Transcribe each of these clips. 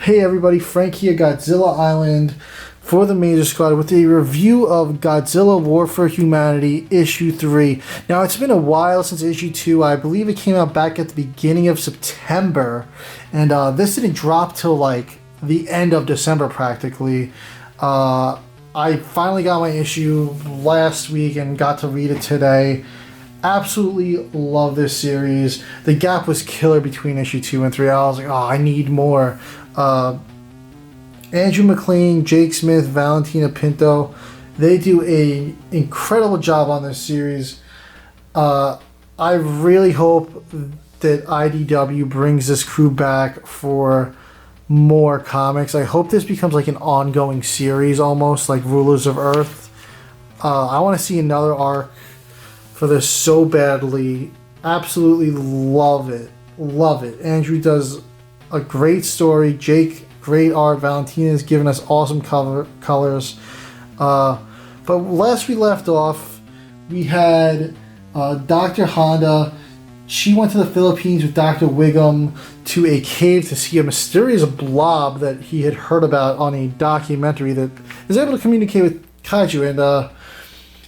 Hey everybody, Frank here, Godzilla Island for the Major Squad with a review of Godzilla War for Humanity Issue 3. Now, it's been a while since Issue 2. I believe it came out back at the beginning of September, and this didn't drop till like the end of December practically. I finally got my issue last week and got to read it today. Absolutely love this series. The gap was killer between issue 2 and 3. I was like, oh, I need more. Andrew MacLean, Jake Smith, Valentina Pinto, they do a incredible job on this series. I really hope that IDW brings this crew back for more comics. I hope this becomes like an ongoing series, almost like Rulers of Earth. I want to see another arc for this so badly. Absolutely love it. Love it. Andrew does a great story. Jake, great art. Valentina has given us awesome colors. But last we left off, we had Dr. Honda. She went to the Philippines with Dr. Wiggum to a cave to see a mysterious blob that he had heard about on a documentary that is able to communicate with kaiju. And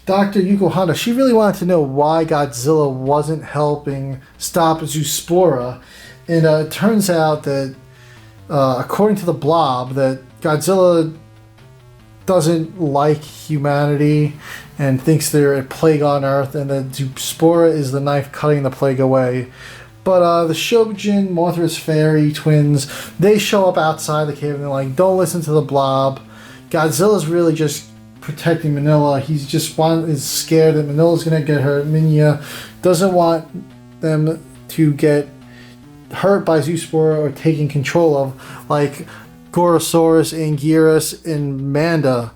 Dr. Yuko Honda, she really wanted to know why Godzilla wasn't helping stop Zoospora. And it turns out that, according to the blob, that Godzilla doesn't like humanity and thinks they're a plague on Earth, and that Zoospora is the knife cutting the plague away. But the Shobijin, Mothra's fairy twins, they show up outside the cave and they're like, don't listen to the blob. Godzilla's really just protecting Minilla. He's just is scared that Manilla's going to get hurt. Minilla doesn't want them to get hurt by Zoospora or taking control of, like Gorosaurus, Anguirus, and Manda.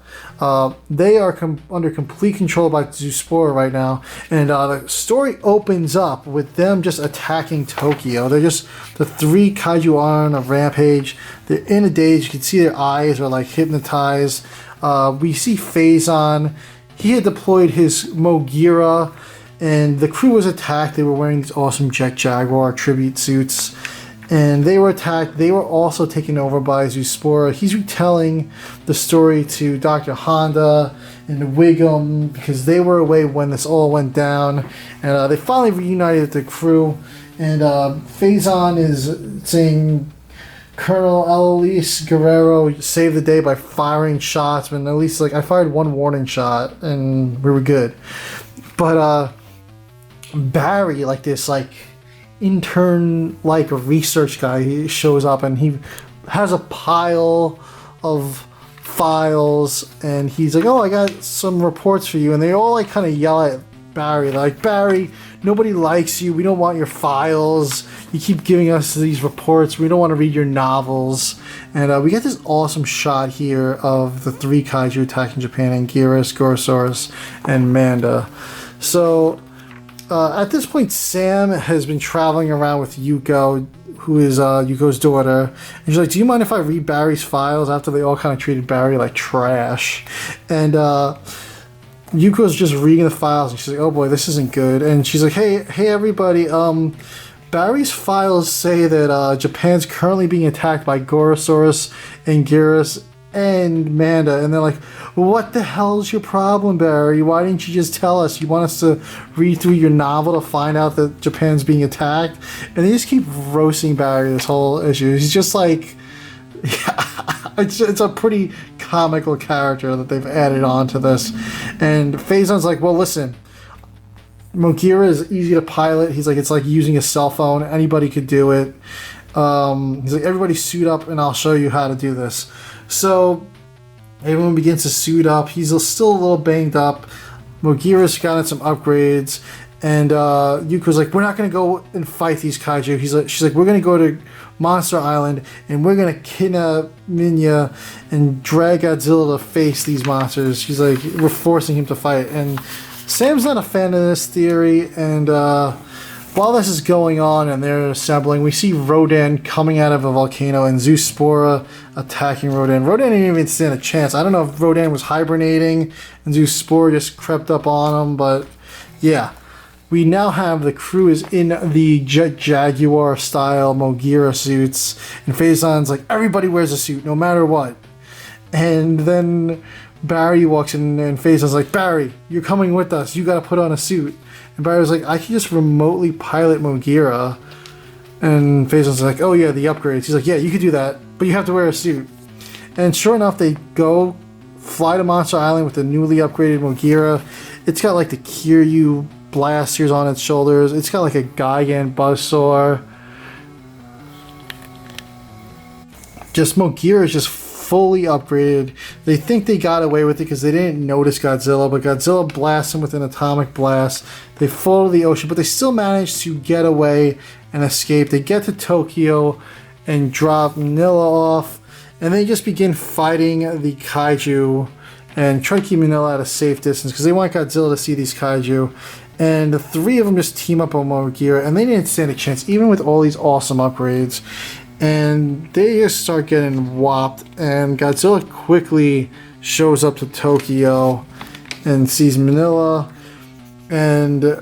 They are under complete control by Zoospora right now, and the story opens up with them just attacking Tokyo. They're just the three kaiju on a rampage. They're in a daze. You can see their eyes are like hypnotized. We see Phazon. He had deployed his Mogira, and the crew was attacked. They were wearing these awesome Jet Jaguar tribute suits, and they were attacked. They were also taken over by Zoospora. He's retelling the story to Dr. Honda and Wiggum because they were away when this all went down, and they finally reunited with the crew. And Phazon is saying Colonel Eloise Guerrero saved the day by firing shots, but at least like I fired one warning shot and we were good. But Barry, like this like intern like research guy, he shows up and he has a pile of files and he's like, oh, I got some reports for you, and they all like kind of yell at Barry, like, Barry, nobody likes you, we don't want your files, you keep giving us these reports, we don't want to read your novels. And we get this awesome shot here of the three kaiju attacking Japan: Anguirus, Gorosaurus, and Manda. So at this point, Sam has been traveling around with Yuko, who is Yuko's daughter, and she's like, do you mind if I read Barry's files, after they all kind of treated Barry like trash? And Yuko's just reading the files, and she's like, oh boy, this isn't good. And she's like, hey everybody, Barry's files say that Japan's currently being attacked by Gorosaurus, Anguirus, and Manda. And they're like, what the hell's your problem, Barry? Why didn't you just tell us? You want us to read through your novel to find out that Japan's being attacked? And they just keep roasting Barry this whole issue. He's just like, yeah, it's a pretty comical character that they've added on to this. And Phazon's like, well, listen, Mogira is easy to pilot. He's like, it's like using a cell phone. Anybody could do it. He's like, everybody suit up and I'll show you how to do this. So everyone begins to suit up. He's still a little banged up. Mogira's gotten some upgrades. And Yuko's like, we're not going to go and fight these kaiju. She's like, we're going to go to Monster Island and we're going to kidnap Minilla and drag Godzilla to face these monsters. She's like, we're forcing him to fight. And Sam's not a fan of this theory. And while this is going on and they're assembling, we see Rodan coming out of a volcano and Zoospora attacking Rodan. Rodan didn't even stand a chance. I don't know if Rodan was hibernating and Zoospora just crept up on him, but yeah. we now have the crew is in the Jet Jaguar style Mogira suits, and Phazon's like, everybody wears a suit, no matter what. And then Barry walks in, and Phazon's like, Barry, you're coming with us, you gotta put on a suit. And Barry was like, I can just remotely pilot Mogira. And Phazon's like, oh yeah, the upgrades. He's like, yeah, you could do that, but you have to wear a suit. And sure enough, they go fly to Monster Island with the newly upgraded Mogira. It's got like the Kiryu blasters on its shoulders. It's got like a Gigan buzzsaw. Just Mogira is just fully upgraded. They think they got away with it because they didn't notice Godzilla, but Godzilla blasts them with an atomic blast. They fall to the ocean, but they still manage to get away and escape. They get to Tokyo and drop Minilla off, and they just begin fighting the kaiju and try to keep Minilla at a safe distance because they want Godzilla to see these kaiju. And the three of them just team up on Mogira, and they didn't stand a chance, even with all these awesome upgrades. And they just start getting whopped, and Godzilla quickly shows up to Tokyo and sees Minilla. And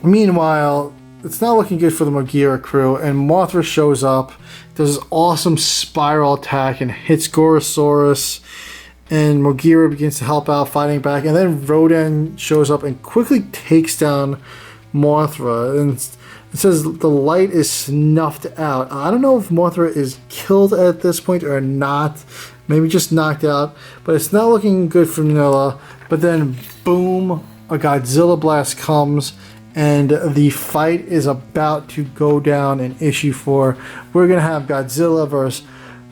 meanwhile, it's not looking good for the Mogira crew, and Mothra shows up, does this awesome spiral attack and hits Gorosaurus, and Mogira begins to help out fighting back, and then Rodan shows up and quickly takes down Mothra, and it says the light is snuffed out. I don't know if Mothra is killed at this point or not, maybe just knocked out, but it's not looking good for Minilla. But then boom, a Godzilla blast comes, and the fight is about to go down in issue 4. We're gonna have Godzilla versus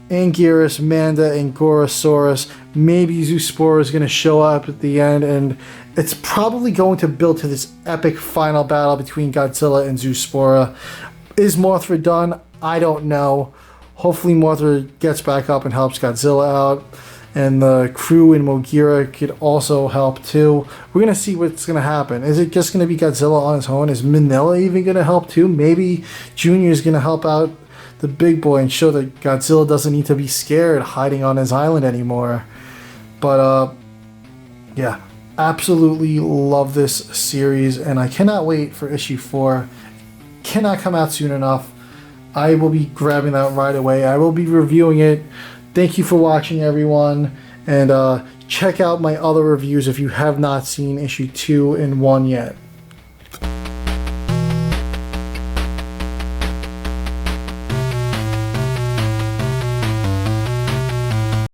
Anguirus, Manda, and Gorosaurus. Maybe Zoospora is going to show up at the end, and it's probably going to build to this epic final battle between Godzilla and Zoospora. Is Mothra done? I don't know. Hopefully Mothra gets back up and helps Godzilla out, and the crew in Mogira could also help too. We're going to see what's going to happen. Is it just going to be Godzilla on his own? Is Minilla even going to help too? Maybe Junior is going to help out the big boy and show that Godzilla doesn't need to be scared hiding on his island anymore. But yeah, absolutely love this series, and I cannot wait for issue 4. Cannot come out soon enough. I will be grabbing that right away. I will be reviewing it. Thank you for watching, everyone, and check out my other reviews if you have not seen issue 2 and 1 yet.